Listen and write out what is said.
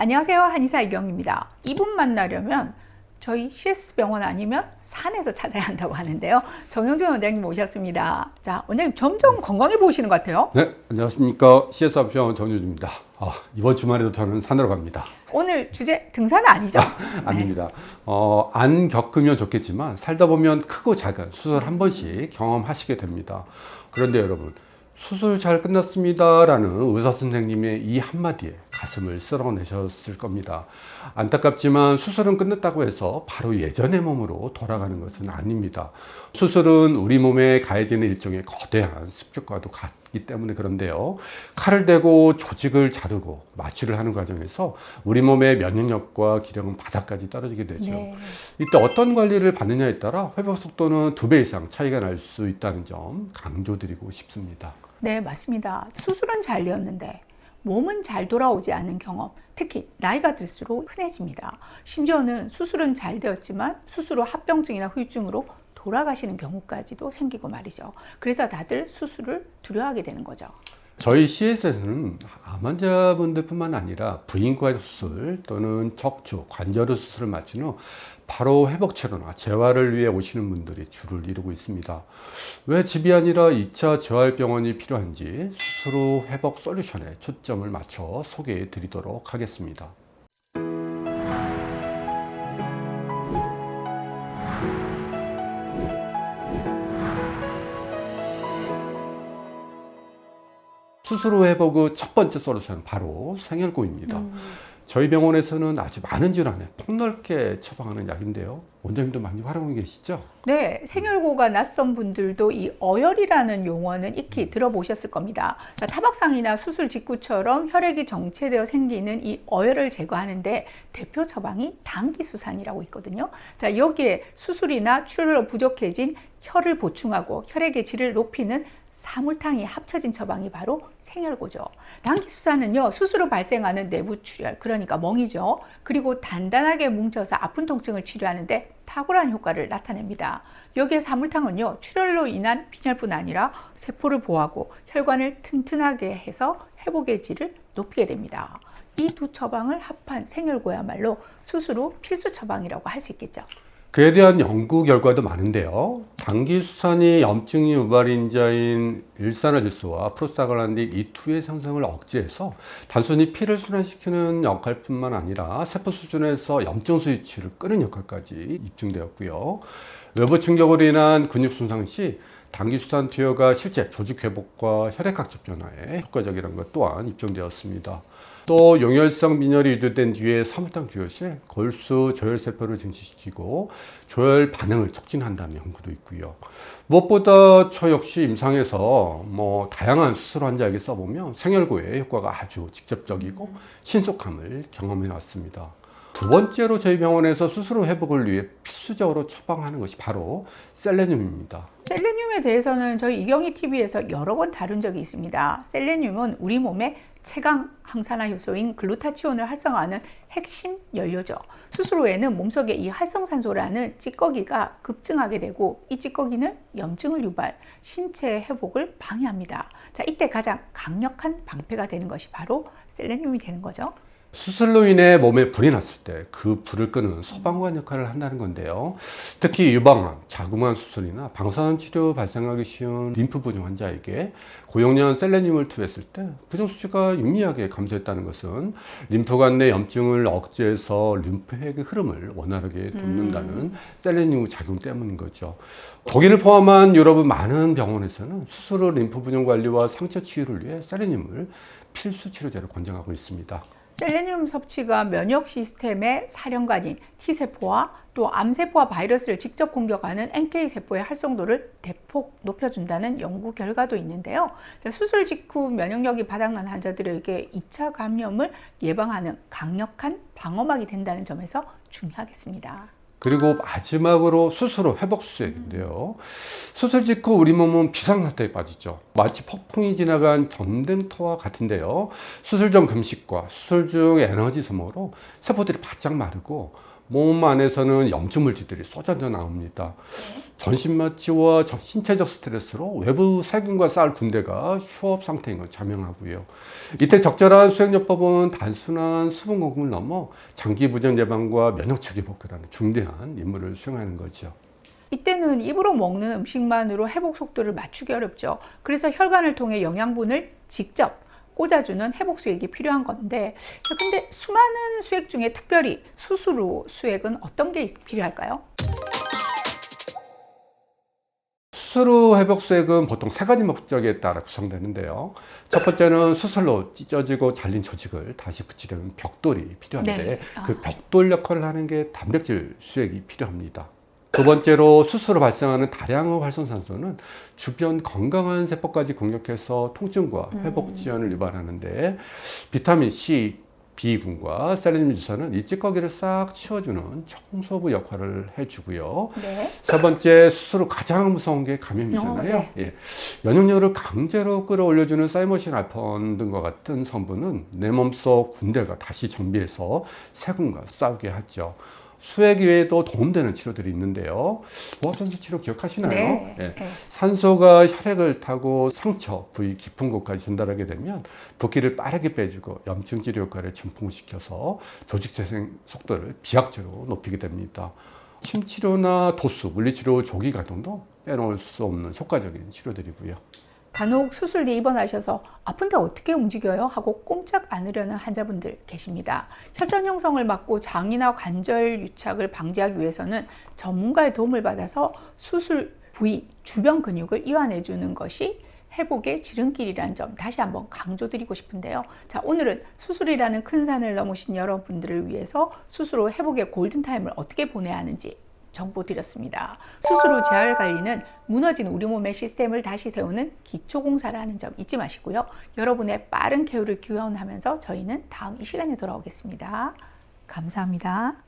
안녕하세요. 한의사 이경입니다. 이분 만나려면 저희 CS병원 아니면 산에서 찾아야 한다고 하는데요. 정영준 원장님 모셨습니다. 자, 원장님 점점 건강해 보이시는 것 같아요. 네, 안녕하십니까. CS병원 정유주입니다. 이번 주말에도 저는 산으로 갑니다. 오늘 주제 등산 아니죠? 아닙니다. 안 겪으면 좋겠지만 살다 보면 크고 작은 수술 한 번씩 경험하시게 됩니다. 그런데 여러분, 수술 잘 끝났습니다 라는 의사 선생님의 이 한마디에 가슴을 쓸어내셨을 겁니다. 안타깝지만 수술은 끝났다고 해서 바로 예전의 몸으로 돌아가는 것은 아닙니다. 수술은 우리 몸에 가해지는 일종의 거대한 습격과도 같기 때문에 그런데요. 칼을 대고 조직을 자르고 마취를 하는 과정에서 우리 몸의 면역력과 기력은 바닥까지 떨어지게 되죠. 네. 이때 어떤 관리를 받느냐에 따라 회복 속도는 2배 이상 차이가 날 수 있다는 점 강조드리고 싶습니다. 네, 맞습니다. 수술은 잘 되었는데 몸은 잘 돌아오지 않는 경험, 특히 나이가 들수록 흔해집니다. 심지어는 수술은 잘 되었지만 수술 후 합병증이나 후유증으로 돌아가시는 경우까지도 생기고 말이죠. 그래서 다들 수술을 두려워하게 되는 거죠. 저희 CS에서는 암 환자분들뿐만 아니라 부인과 수술 또는 척추, 관절후 수술을 마친 후 바로 회복 치료나 재활을 위해 오시는 분들이 줄을 이루고 있습니다. 왜 집이 아니라 2차 재활병원이 필요한지 수술 후 회복 솔루션에 초점을 맞춰 소개해 드리도록 하겠습니다. 수술 후 회복의 첫 번째 솔루션은 바로 생혈고입니다. 저희 병원에서는 아주 많은 질환에 폭넓게 처방하는 약인데요. 원장님도 많이 활용하고 계시죠? 네, 생혈고가 낯선 분들도 이 어혈이라는 용어는 익히 들어보셨을 겁니다. 자, 타박상이나 수술 직후처럼 혈액이 정체되어 생기는 이 어혈을 제거하는데 대표 처방이 당기수산이라고 있거든요. 자, 여기에 수술이나 출혈로 부족해진 혈을 보충하고 혈액의 질을 높이는 사물탕이 합쳐진 처방이 바로 생혈고죠. 당기수산은요, 수술 후 발생하는 내부 출혈, 그러니까 멍이죠. 그리고 단단하게 뭉쳐서 아픈 통증을 치료하는데 탁월한 효과를 나타냅니다. 여기에 사물탕은요, 출혈로 인한 빈혈뿐 아니라 세포를 보호하고 혈관을 튼튼하게 해서 회복의 질을 높이게 됩니다. 이 두 처방을 합한 생혈고야말로 수술 후 필수 처방이라고 할 수 있겠죠. 그에 대한 연구 결과도 많은데요. 당기수산이 염증 유발인자인 일산화질소와 프로스타글란딘 E2의 생성을 억제해서 단순히 피를 순환시키는 역할뿐만 아니라 세포 수준에서 염증 스위치를 끄는 역할까지 입증되었고요. 외부 충격으로 인한 근육 손상 시 당기수산 투여가 실제 조직 회복과 혈액학적 변화에 효과적이라는 것 또한 입증되었습니다. 또 용혈성 빈혈이 유도된 뒤에 사물탕 투여 시 골수 조혈세포를 증식시키고 조혈 반응을 촉진한다는 연구도 있고요. 무엇보다 저 역시 임상에서 다양한 수술 환자에게 써보면 생혈고의 효과가 아주 직접적이고 신속함을 경험해 왔습니다. 두 번째로 저희 병원에서 수술 후 회복을 위해 필수적으로 처방하는 것이 바로 셀레늄입니다. 셀레늄에 대해서는 저희 이경희 TV에서 여러 번 다룬 적이 있습니다. 셀레늄은 우리 몸의 최강 항산화 효소인 글루타치온을 활성화하는 핵심 연료죠. 수술 후에는 몸속에 이 활성산소라는 찌꺼기가 급증하게 되고 이 찌꺼기는 염증을 유발, 신체 회복을 방해합니다. 자, 이때 가장 강력한 방패가 되는 것이 바로 셀레늄이 되는 거죠. 수술로 인해 몸에 불이 났을 때 그 불을 끄는 소방관 역할을 한다는 건데요. 특히 유방암, 자궁암 수술이나 방사선 치료 발생하기 쉬운 림프 부종 환자에게 고용량 셀레늄을 투여했을 때 부종 수치가 유의하게 감소했다는 것은 림프관 내 염증을 억제해서 림프핵의 흐름을 원활하게 돕는다는 셀레늄 작용 때문인 거죠. 독일을 포함한 유럽의 많은 병원에서는 수술 후 림프 부종 관리와 상처 치유를 위해 셀레늄을 필수 치료제로 권장하고 있습니다. 셀레늄 섭취가 면역 시스템의 사령관인 T세포와 또 암세포와 바이러스를 직접 공격하는 NK세포의 활성도를 대폭 높여준다는 연구 결과도 있는데요. 수술 직후 면역력이 바닥난 환자들에게 2차 감염을 예방하는 강력한 방어막이 된다는 점에서 중요하겠습니다. 그리고 마지막으로 수술 후 회복 수액인데요. 수술 직후 우리 몸은 비상사태에 빠지죠. 마치 폭풍이 지나간 전쟁터와 같은데요. 수술 전 금식과 수술 중 에너지 소모로 세포들이 바짝 마르고 몸 안에서는 염증 물질들이 쏟아져 나옵니다. 전신 마취와 신체적 스트레스로 외부 세균과 쌓을 군대가 휴업 상태인 걸 자명하고요. 이때 적절한 수행요법은 단순한 수분 공급을 넘어 장기 부전 예방과 면역 체계 복구라는 중대한 임무를 수행하는 거죠. 이때는 입으로 먹는 음식만으로 회복 속도를 맞추기 어렵죠. 그래서 혈관을 통해 영양분을 직접 꽂아주는 회복 수액이 필요한 건데, 근데 수많은 수액 중에 특별히 수술 후 수액은 어떤 게 필요할까요? 수술 후 회복 수액은 보통 세 가지 목적에 따라 구성되는데요. 첫 번째는 수술로 찢어지고 잘린 조직을 다시 붙이려는 벽돌이 필요한데 네. 그 벽돌 역할을 하는 게 단백질 수액이 필요합니다. 두 번째로 수술 후 발생하는 다량의 활성산소는 주변 건강한 세포까지 공격해서 통증과 회복 지연을 유발하는데 비타민 C, B군과 셀레늄 주사는 이 찌꺼기를 싹 치워주는 청소부 역할을 해주고요. 네. 세 번째, 수술 후 가장 무서운 게 감염이잖아요. 네. 예. 면역력을 강제로 끌어올려주는 사이모신 알폰 등과 같은 성분은 내 몸속 군대가 다시 정비해서 세균과 싸우게 하죠. 수액 외에도 도움되는 치료들이 있는데요. 보합선수 치료 기억하시나요? 네. 예. 네. 산소가 혈액을 타고 상처 부위 깊은 곳까지 전달하게 되면 붓기를 빠르게 빼주고 염증 치료 효과를 증폭시켜서 조직 재생 속도를 비약적으로 높이게 됩니다. 침치료나 도수, 물리치료 조기 가동도 빼놓을 수 없는 효과적인 치료들이고요. 간혹 수술 뒤에 입원하셔서 아픈데 어떻게 움직여요? 하고 꼼짝 않으려는 환자분들 계십니다. 혈전 형성을 막고 장이나 관절 유착을 방지하기 위해서는 전문가의 도움을 받아서 수술 부위 주변 근육을 이완해 주는 것이 회복의 지름길이라는 점 다시 한번 강조드리고 싶은데요. 자, 오늘은 수술이라는 큰 산을 넘으신 여러분들을 위해서 수술 후 회복의 골든타임을 어떻게 보내야 하는지 정보 드렸습니다. 수술 후 재활 관리는 무너진 우리 몸의 시스템을 다시 세우는 기초공사라는 점 잊지 마시고요. 여러분의 빠른 케어를 기원하면서 저희는 다음 이 시간에 돌아오겠습니다. 감사합니다.